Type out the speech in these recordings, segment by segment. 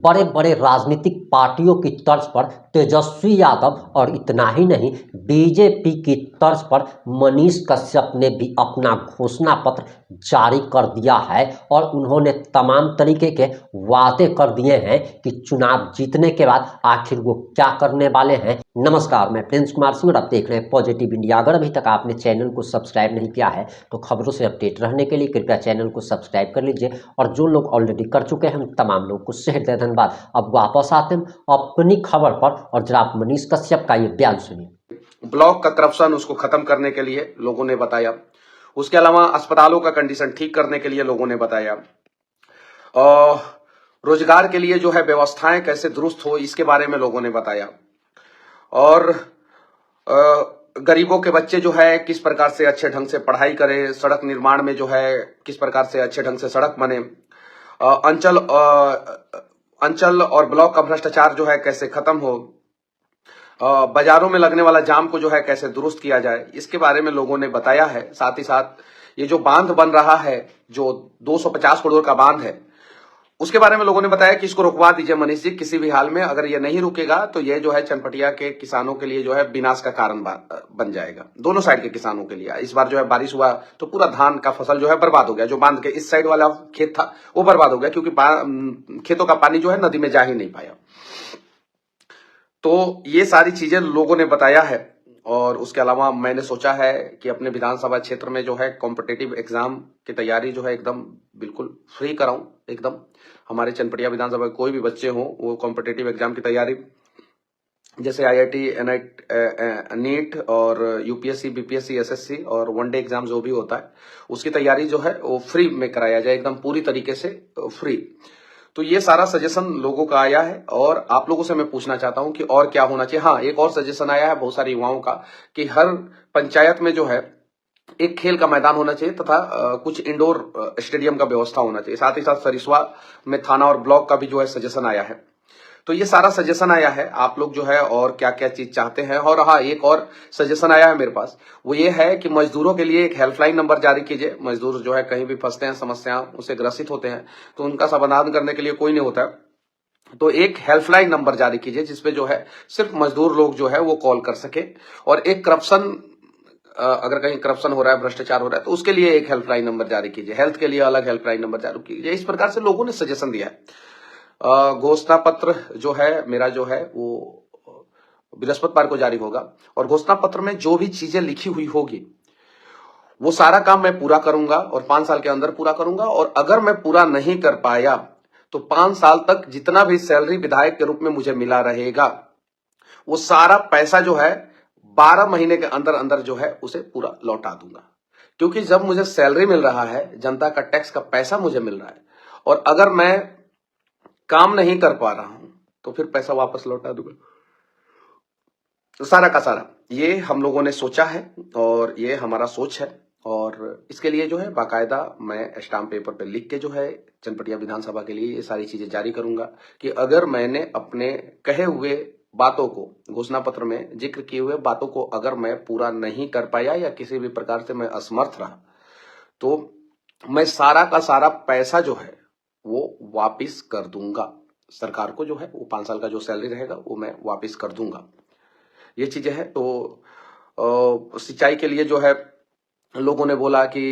बड़े बड़े राजनीतिक पार्टियों की तर्ज पर तेजस्वी यादव और इतना ही नहीं, बीजेपी की तर्ज पर मनीष कश्यप ने भी अपना घोषणा पत्र जारी कर दिया है और उन्होंने तमाम तरीके के वादे कर दिए हैं कि चुनाव जीतने के बाद आखिर वो क्या करने वाले हैं। नमस्कार, मैं प्रिंस कुमार सिंह और आप देख रहे हैं पॉजिटिव इंडिया। अगर अभी तक आपने चैनल को सब्सक्राइब नहीं किया है तो खबरों से अपडेट रहने के लिए कृपया चैनल को सब्सक्राइब कर लीजिए और जो लोग ऑलरेडी कर चुके हैं हम तमाम लोगों को शेयर दे धन्यवाद। अब वापस आते हैं अपनी खबर पर और जरा आप मनीष कश्यप का ये बयान सुनिए। ब्लॉक का करप्शन उसको खत्म करने के लिए लोगों ने बताया, उसके अलावा अस्पतालों का कंडीशन ठीक करने के लिए लोगों ने बताया, और रोजगार के लिए जो है व्यवस्थाएं कैसे दुरुस्त हो इसके बारे में लोगों ने बताया, और गरीबों के बच्चे जो है किस प्रकार से अच्छे ढंग से पढ़ाई करें, सड़क निर्माण में जो है किस प्रकार से अच्छे ढंग से सड़क बने, अंचल और ब्लॉक का भ्रष्टाचार जो है कैसे खत्म हो, बाजारों में लगने वाला जाम को जो है कैसे दुरुस्त किया जाए, इसके बारे में लोगों ने बताया है। साथ ही साथ ये जो बांध बन रहा है, जो 250 करोड़ का बांध है, उसके बारे में लोगों ने बताया कि इसको रुकवा दीजिए मनीष जी, किसी भी हाल में अगर ये नहीं रुकेगा तो ये जो है चनपटिया के किसानों के लिए जो है विनाश का कारण बन जाएगा, दोनों साइड के किसानों के लिए। इस बार जो है बारिश हुआ तो पूरा धान का फसल जो है बर्बाद हो गया, जो बांध के इस साइड वाला खेत था वो बर्बाद हो गया, क्योंकि खेतों का पानी जो है नदी में जा ही नहीं पाया। तो ये सारी चीजें लोगों ने बताया है। और उसके अलावा मैंने सोचा है कि अपने विधानसभा क्षेत्र में जो है कॉम्पिटिटिव एग्जाम की तैयारी जो है एकदम बिल्कुल फ्री कराऊं। एकदम हमारे चनपटिया विधानसभा के कोई भी बच्चे हों वो कॉम्पिटिटिव एग्जाम की तैयारी, जैसे IIT, NIT, नीट और UPSC, BPSC, SSC और वनडे एग्जाम जो भी होता है उसकी तैयारी जो है वो फ्री में कराया जाए, एकदम पूरी तरीके से फ्री। तो ये सारा सजेशन लोगों का आया है और आप लोगों से मैं पूछना चाहता हूं कि और क्या होना चाहिए। हाँ, एक और सजेशन आया है बहुत सारे युवाओं का कि हर पंचायत में जो है एक खेल का मैदान होना चाहिए तथा कुछ इंडोर स्टेडियम का व्यवस्था होना चाहिए। साथ ही साथ सरिस्वा में थाना और ब्लॉक का भी जो है सजेशन आया है। तो ये सारा सजेशन आया है, आप लोग जो है और क्या क्या चीज चाहते हैं। और हाँ, एक और सजेशन आया है मेरे पास, वो ये है कि मजदूरों के लिए एक हेल्पलाइन नंबर जारी कीजिए। मजदूर जो है कहीं भी फंसते हैं, समस्या उसे ग्रसित होते हैं तो उनका समाधान करने के लिए कोई नहीं होता है, तो एक हेल्पलाइन नंबर जारी कीजिए जिसपे जो है सिर्फ मजदूर लोग जो है वो कॉल कर सके। और एक करप्शन, अगर कहीं करप्शन हो रहा है, भ्रष्टाचार हो रहा है तो उसके लिए एक हेल्पलाइन नंबर जारी कीजिए, हेल्थ के लिए अलग हेल्पलाइन नंबर जारी कीजिए। इस प्रकार से लोगों ने सजेशन दिया है। घोषणा पत्र जो है मेरा जो है वो बृहस्पतिवार को जारी होगा और घोषणा पत्र में जो भी चीजें लिखी हुई होगी वो सारा काम मैं पूरा करूंगा और 5 साल के अंदर पूरा करूंगा। और अगर मैं पूरा नहीं कर पाया तो 5 साल तक जितना भी सैलरी विधायक के रूप में मुझे मिला रहेगा वो सारा पैसा जो है 12 महीने के अंदर अंदर जो है उसे पूरा लौटा दूंगा। क्योंकि जब मुझे सैलरी मिल रहा है, जनता का टैक्स का पैसा मुझे मिल रहा है, और अगर मैं काम नहीं कर पा रहा हूं तो फिर पैसा वापस लौटा दूंगा। तो सारा का सारा ये हम लोगों ने सोचा है और ये हमारा सोच है, और इसके लिए जो है बाकायदा मैं स्टाम्प पेपर पे लिख के जो है चनपटिया विधानसभा के लिए ये सारी चीजें जारी करूंगा कि अगर मैंने अपने कहे हुए बातों को, घोषणा पत्र में जिक्र किए हुए बातों को अगर मैं पूरा नहीं कर पाया या किसी भी प्रकार से मैं असमर्थ रहा तो मैं सारा का सारा पैसा जो है वो वापिस कर दूंगा सरकार को। जो है वो 5 साल का जो सैलरी रहेगा वो मैं वापिस कर दूंगा। ये चीजें हैं। तो सिंचाई के लिए जो है लोगों ने बोला कि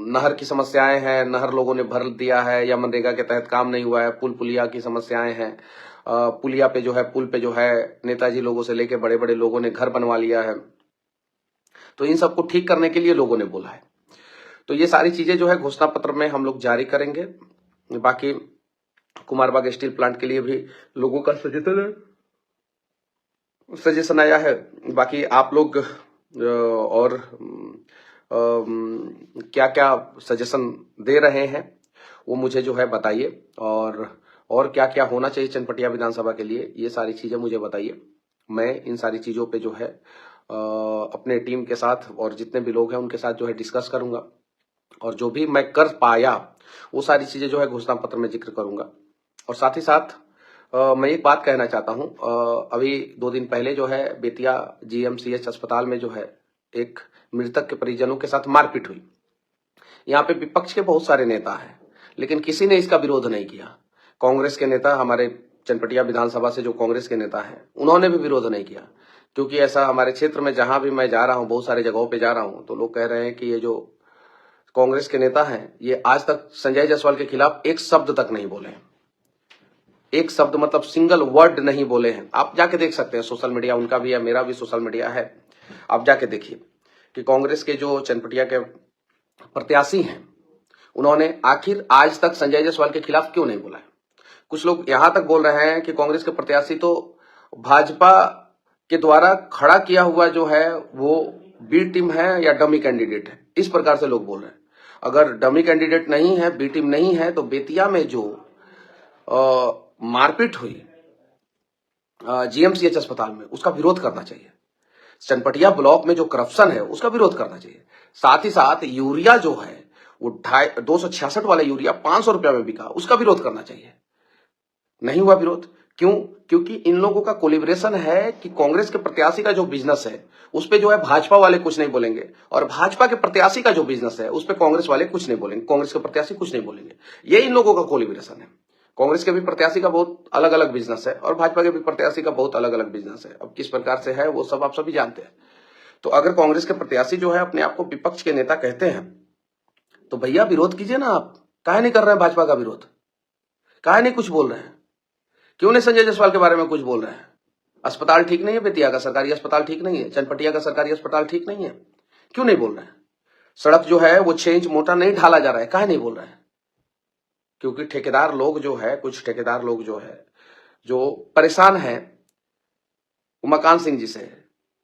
नहर की समस्याएं हैं, नहर लोगों ने भर दिया है या मनरेगा के तहत काम नहीं हुआ है, पुल पुलिया की समस्याएं हैं, पुलिया पे जो है, पुल पे जो है नेताजी लोगों से लेके बड़े बड़े लोगों ने घर बनवा लिया है, तो इन सबको ठीक करने के लिए लोगों ने बोला है। तो ये सारी चीजें जो है घोषणा पत्र में हम लोग जारी करेंगे। बाकी कुमारबाग स्टील प्लांट के लिए भी लोगों का सजेशन आया है। बाकी आप लोग और क्या क्या सजेशन दे रहे हैं वो मुझे जो है बताइए, और क्या क्या होना चाहिए चनपटिया विधानसभा के लिए ये सारी चीजें मुझे बताइए। मैं इन सारी चीजों पे जो है अपने टीम के साथ और जितने भी लोग हैं उनके साथ जो है डिस्कस करूंगा, और जो भी मैं कर पाया वो सारी चीजें जो है घोषणा पत्र में जिक्र करूंगा। और साथ ही साथ मैं एक बात कहना चाहता हूं, अभी 2 दिन पहले जो है बेतिया GMCH अस्पताल में जो है एक मृतक के परिजनों के साथ मारपीट हुई। यहाँ पे विपक्ष के बहुत सारे नेता हैं लेकिन किसी ने इसका विरोध नहीं किया। कांग्रेस के नेता, हमारे चनपटिया विधानसभा से जो कांग्रेस के नेता हैं, उन्होंने भी विरोध नहीं किया, क्योंकि ऐसा हमारे क्षेत्र में जहां भी मैं जा रहा हूं, बहुत सारे जगहों पे जा रहा हूं, तो लोग कह रहे हैं कि ये जो कांग्रेस के नेता हैं, ये आज तक संजय जायसवाल के खिलाफ एक शब्द तक नहीं बोले हैं। एक शब्द मतलब सिंगल वर्ड नहीं बोले हैं। आप जाके देख सकते हैं, सोशल मीडिया उनका भी है, मेरा भी सोशल मीडिया है, आप जाके देखिए कि कांग्रेस के जो चनपटिया के प्रत्याशी हैं, उन्होंने आखिर आज तक संजय जायसवाल के खिलाफ क्यों नहीं बोला है। कुछ लोग यहां तक बोल रहे हैं कि कांग्रेस के प्रत्याशी तो भाजपा के द्वारा खड़ा किया हुआ जो है वो बी टीम है या डमी कैंडिडेट है, इस प्रकार से लोग बोल रहे हैं। अगर डमी कैंडिडेट नहीं है, बी टीम नहीं है, तो बेतिया में जो मारपीट हुई जीएमसीएच अस्पताल में, उसका विरोध करना चाहिए। चनपटिया ब्लॉक में जो करप्शन है उसका विरोध करना चाहिए। साथ ही साथ यूरिया जो है वो 266 वाला यूरिया 500 रुपया में बिका, उसका विरोध करना चाहिए। नहीं हुआ विरोध, क्यों? क्योंकि इन लोगों का कोलिब्रेशन है कि कांग्रेस के प्रत्याशी का जो बिजनेस है उस पे जो है भाजपा वाले कुछ नहीं बोलेंगे, और भाजपा के प्रत्याशी का जो बिजनेस है उस पे कांग्रेस वाले कुछ नहीं बोलेंगे, कांग्रेस के प्रत्याशी कुछ नहीं बोलेंगे। ये इन लोगों का कोलिब्रेशन है। कांग्रेस के भी प्रत्याशी का बहुत अलग अलग बिजनेस है और भाजपा के भी प्रत्याशी का बहुत अलग अलग बिजनेस है। अब किस प्रकार से है वो सब आप सभी जानते हैं। तो अगर कांग्रेस के प्रत्याशी जो है अपने आप को विपक्ष के नेता कहते हैं, तो भैया विरोध कीजिए ना। आप काहे नहीं कर रहे हैं भाजपा का विरोध? काहे नहीं कुछ बोल रहे हैं? क्यों नहीं संजय जायसवाल के बारे में कुछ बोल रहे हैं? अस्पताल ठीक नहीं है, बेतिया का सरकारी अस्पताल ठीक नहीं है, चनपटिया का सरकारी अस्पताल ठीक नहीं है, क्यों नहीं बोल रहे हैं? सड़क जो है वो 6 इंच मोटा नहीं ढाला जा रहा है, काहे नहीं बोल रहे हैं? क्योंकि ठेकेदार लोग जो है, कुछ ठेकेदार लोग जो है, जो परेशान है उमाकांत सिंह जी से,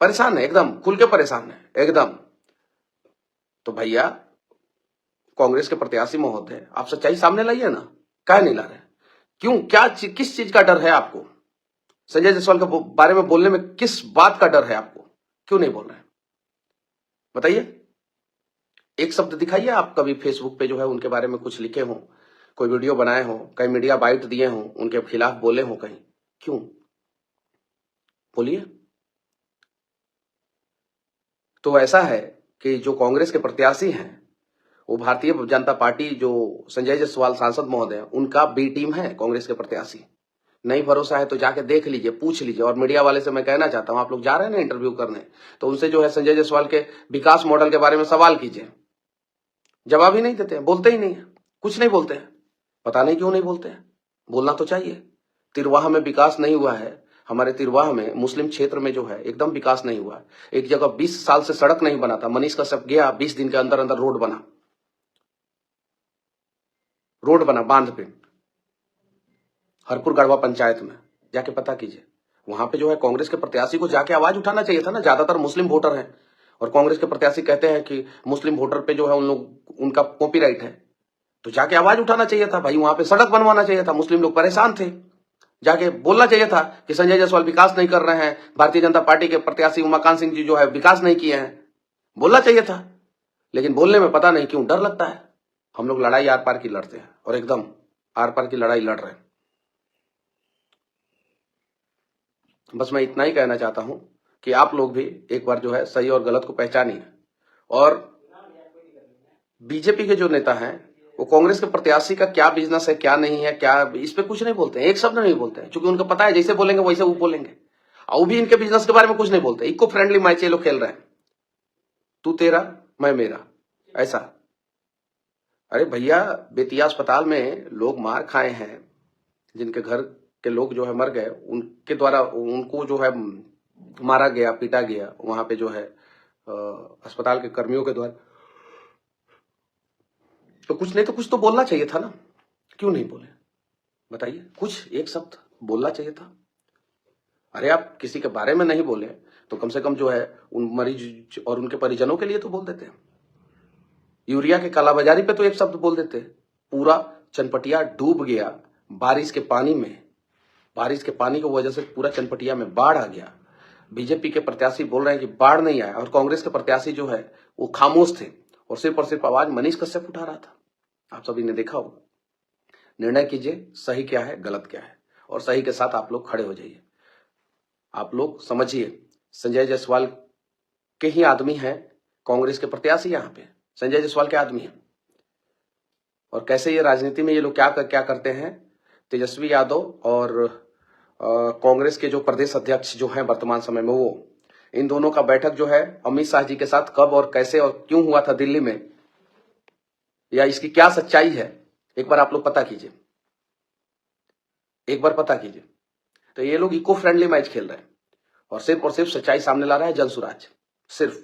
परेशान है, एकदम खुल के परेशान है एकदम। तो भैया कांग्रेस के प्रत्याशी महोदय, आप सच्चाई सामने लाइए ना, काहे नहीं ला रहे? क्यों? क्या किस चीज का डर है आपको? संजय जायसवाल के बारे में बोलने में किस बात का डर है आपको? क्यों नहीं बोल रहे हैं? बताइए, एक शब्द दिखाइए। आप कभी फेसबुक पे जो है उनके बारे में कुछ लिखे हो, कोई वीडियो बनाए हो, कहीं मीडिया बाइट दिए हो, उनके खिलाफ बोले हो कहीं, क्यों? बोलिए। तो ऐसा है कि जो कांग्रेस के प्रत्याशी हैं वो भारतीय जनता पार्टी, जो संजय जायसवाल सांसद महोदय, उनका बी टीम है कांग्रेस के प्रत्याशी। नहीं भरोसा है तो जाके देख लीजिए, पूछ लीजिए। और मीडिया वाले से मैं कहना चाहता हूं, आप लोग जा रहे हैं ना इंटरव्यू करने, तो उनसे जो है संजय जायसवाल के विकास मॉडल के बारे में सवाल कीजिए। जवाब ही नहीं देते हैं, बोलते ही नहीं है, कुछ नहीं बोलते हैं। पता नहीं क्यों नहीं बोलते हैं, बोलना तो चाहिए। तिरवाह में विकास नहीं हुआ है, हमारे तिरवाह में मुस्लिम क्षेत्र में जो है एकदम विकास नहीं हुआ है। एक जगह 20 साल से सड़क नहीं बना था, मनीष कश्यप गया, 20 दिन के अंदर अंदर रोड बना, बांध पे, हरपुर गढ़वा पंचायत में, जाके पता कीजिए। वहां पे जो है कांग्रेस के प्रत्याशी को जाके आवाज उठाना चाहिए था ना। ज्यादातर मुस्लिम वोटर हैं और कांग्रेस के प्रत्याशी कहते हैं कि मुस्लिम वोटर पे जो है उनका कॉपीराइट है, तो जाके आवाज उठाना चाहिए था भाई। वहां पे सड़क बनवाना चाहिए था, मुस्लिम लोग परेशान थे, जाके बोलना चाहिए था कि संजय जायसवाल विकास नहीं कर रहे हैं, भारतीय जनता पार्टी के प्रत्याशी उमाकांत सिंह जी जो है विकास नहीं किए हैं, बोलना चाहिए था। लेकिन बोलने में पता नहीं क्यों डर लगता है। हम लोग लड़ाई आर पार की लड़ते हैं और एकदम आर पार की लड़ाई लड़ रहे हैं। बस मैं इतना ही कहना चाहता हूं कि आप लोग भी एक बार जो है सही और गलत को पहचानिए। और बीजेपी के जो नेता हैं वो कांग्रेस के प्रत्याशी का क्या बिजनेस है, क्या नहीं है, क्या, इस पे कुछ नहीं बोलते हैं, एक शब्द नहीं बोलते हैं, क्योंकि उनको पता है जैसे बोलेंगे वैसे वो बोलेंगे। और वो भी इनके बिजनेस के बारे में कुछ नहीं बोलते। इको फ्रेंडली मैच ये लोग खेल रहे हैं, तू तेरा मैं मेरा, ऐसा। अरे भैया, बेतिया अस्पताल में लोग मार खाए हैं, जिनके घर के लोग जो है मर गए, उनके द्वारा उनको जो है मारा गया, पीटा गया वहां पे जो है अस्पताल के कर्मियों के द्वारा। तो कुछ नहीं तो कुछ तो बोलना चाहिए था ना, क्यों नहीं बोले? बताइए, कुछ एक शब्द बोलना चाहिए था। अरे आप किसी के बारे में नहीं बोले तो कम से कम जो है उन मरीज और उनके परिजनों के लिए तो बोल देते हैं। यूरिया के कालाबाजारी पे तो एक शब्द बोल देते। पूरा चनपटिया डूब गया बारिश के पानी में, बारिश के पानी की वजह से पूरा चनपटिया में बाढ़ आ गया। बीजेपी के प्रत्याशी बोल रहे हैं कि बाढ़ नहीं आया, और कांग्रेस के प्रत्याशी जो है वो खामोश थे और सिर्फ आवाज मनीष कश्यप उठा रहा था। आप सभी ने देखा होगा। निर्णय कीजिए, सही क्या है, गलत क्या है, और सही के साथ आप लोग खड़े हो जाइए। आप लोग समझिए, संजय जायसवाल के ही आदमी हैं कांग्रेस के प्रत्याशी, यहाँ पे संजय जायसवाल के आदमी हैं। और कैसे ये राजनीति में ये लोग क्या करते हैं तेजस्वी यादव और कांग्रेस के जो प्रदेश अध्यक्ष जो हैं वर्तमान समय में, वो इन दोनों का बैठक जो है अमित शाह जी के साथ कब और कैसे और क्यों हुआ था दिल्ली में, या इसकी क्या सच्चाई है, एक बार आप लोग पता कीजिए, एक बार पता कीजिए। तो ये लोग इको फ्रेंडली मैच खेल रहे हैं और सिर्फ सच्चाई सामने ला रहा है जनसुराज। सिर्फ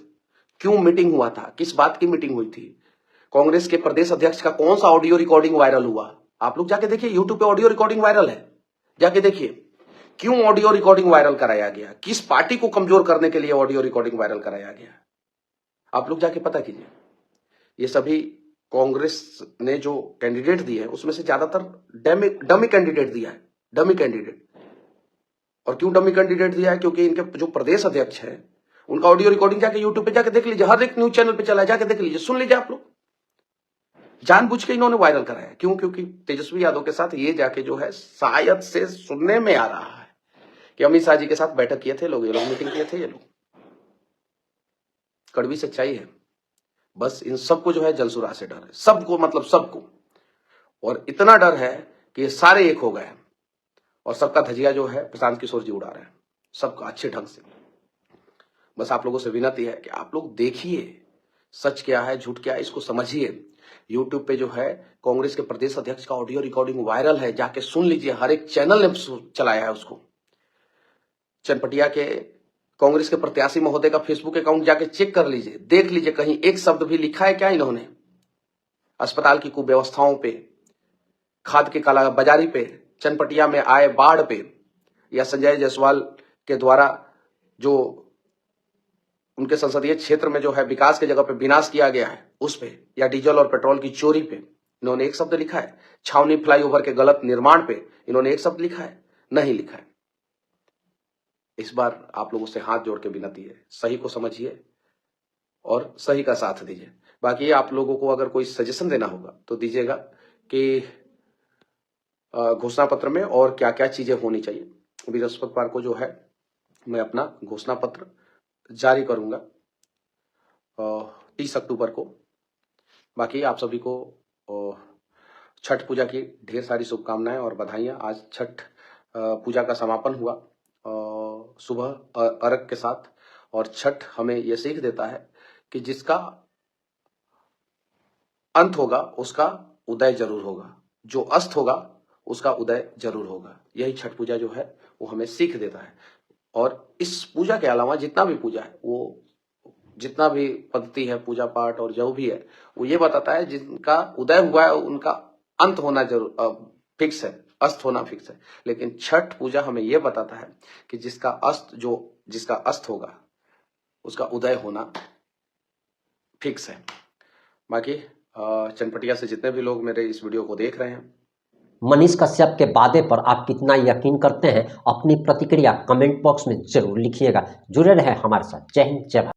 क्यों मीटिंग हुआ था, किस बात की मीटिंग हुई थी, कांग्रेस के प्रदेश अध्यक्ष का कौन सा ऑडियो रिकॉर्डिंग वायरल हुआ, आप लोग जाके देखिए, यूट्यूब पे ऑडियो रिकॉर्डिंग वायरल है, जाके देखिए। क्यों ऑडियो रिकॉर्डिंग वायरल कराया गया, किस पार्टी को कमजोर करने के लिए ऑडियो रिकॉर्डिंग वायरल कराया गया, आप लोग जाके पता कीजिए। ये सभी कांग्रेस ने जो कैंडिडेट दिए हैं उसमें से ज्यादातर डमी कैंडिडेट दिया है, डमी कैंडिडेट। और क्यों डमी कैंडिडेट दिया है, क्योंकि इनके जो प्रदेश अध्यक्ष है उनका ऑडियो रिकॉर्डिंग जाके यूट्यूब पे जाके देख लीजिए, हर एक न्यूज चैनल पे चला है, जाके देख लीजिए, सुन लीजिए आप लोग। जानबूझ के इन्होंने वायरल कराया, क्यों? क्योंकि तेजस्वी यादव के साथ ये जाके जो है शायद से सुनने में आ रहा है कि अमित शाह जी के साथ बैठक किए थे लोग, ये लोग मीटिंग किए थे ये लोग। कड़वी सच्चाई है। बस इन सबको जो है जलसुरा से डर है, सबको, मतलब सबको। और इतना डर है कि ये सारे एक हो गए और सबका धजिया जो है प्रशांत किशोर जी उड़ा रहे हैं, सबका अच्छे ढंग से। बस आप लोगों से विनती है कि आप लोग देखिए सच क्या है झूठ क्या है, इसको समझिए। यूट्यूब पे जो है कांग्रेस के प्रदेश अध्यक्ष का ऑडियो रिकॉर्डिंग वायरल है, जाके सुन लीजिए, हर एक चैनल ने चलाया है उसको। चनपटिया के कांग्रेस के प्रत्याशी महोदय का फेसबुक अकाउंट जाके चेक कर लीजिए, देख लीजिए कहीं एक शब्द भी लिखा है क्या इन्होंने अस्पताल की कुव्यवस्थाओं पे, खाद के कालाबाजारी पे, चनपटिया में आए बाढ़ पे, या संजय जायसवाल के द्वारा जो उनके संसदीय क्षेत्र में जो है विकास की जगह पे विनाश किया गया है उस पे, या डीजल और पेट्रोल की चोरी पे इन्होंने एक शब्द लिखा है? छावनी फ्लाईओवर के गलत निर्माण पे इन्होंने एक शब्द लिखा है? नहीं लिखा है। इस बार आप लोगों से हाथ जोड़ के विनती है, सही को समझिए और सही का साथ दीजिए। बाकी आप लोगों को अगर कोई सजेशन देना होगा तो दीजिएगा कि घोषणा पत्र में और क्या क्या चीजें होनी चाहिए। बृहस्पतिवार को जो है मैं अपना घोषणा पत्र जारी करूंगा 30 अक्टूबर को। बाकी आप सभी को छठ पूजा की ढेर सारी शुभकामनाएं और बधाइयां। आज छठ पूजा का समापन हुआ सुबह अर्घ के साथ, और छठ हमें यह सीख देता है कि जिसका अंत होगा उसका उदय जरूर होगा, जो अस्त होगा उसका उदय जरूर होगा। यही छठ पूजा जो है वो हमें सीख देता है। और इस पूजा के अलावा जितना भी पूजा है, वो जितना भी पद्धति है पूजा पाठ और जो भी है, वो ये बताता है जिनका उदय हुआ है उनका अंत होना जरूर फिक्स है, अस्त होना फिक्स है। लेकिन छठ पूजा हमें यह बताता है कि जिसका अस्त होगा उसका उदय होना फिक्स है। बाकी चनपटिया से जितने भी लोग मेरे इस वीडियो को देख रहे हैं, मनीष कश्यप के वादे पर आप कितना यकीन करते हैं? अपनी प्रतिक्रिया कमेंट बॉक्स में जरूर लिखिएगा। जुड़े रहे हमारे साथ। जय हिंद, जय भारत।